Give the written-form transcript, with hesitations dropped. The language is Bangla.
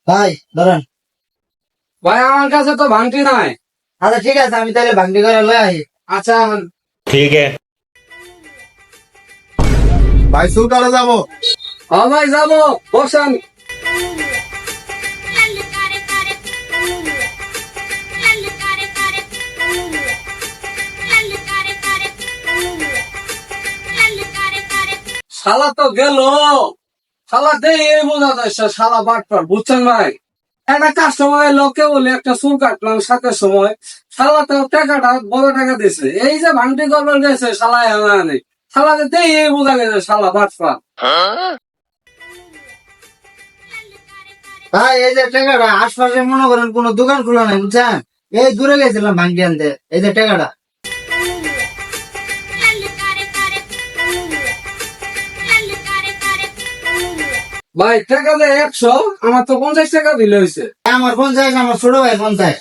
ভাই ধরেন। ভাই আমার কাছে তো ভাঙটি নাই। আচ্ছা ঠিক আছে, আমি তাহলে ভাঙটি করে লয়ে আহি। আচ্ছা ठीक है। ভাই চুল কাটা যাবো। ভাই যাবো, বসেন। শালা তো গেল, শালা দেখে বোঝা যাচ্ছে শালা বাটপার, বুঝছেন ভাই? একটা কাস্টমার লোকে বলে একটা চুল কাটলাম সাথে সময়, শালা তো টাকাটা বড় টাকা দিছে, এই যে ভাঙটি করবার গেছে শালা এনে শালা দেখে বোঝা গেছে শালা বাটপার। ভাই এই যে টাকাটা, আশপাশে মনে করেন কোনো দোকান খোলা নাই বুঝছেন, এই দূরে গেছিলাম ভাঙটি আনতে, এই যে টাকাটা। ভাই টাকা দেয় 100, আমার তো 50 টাকা দিলে হয়েছে। আমার 50, আমার ছোট ভাই 50।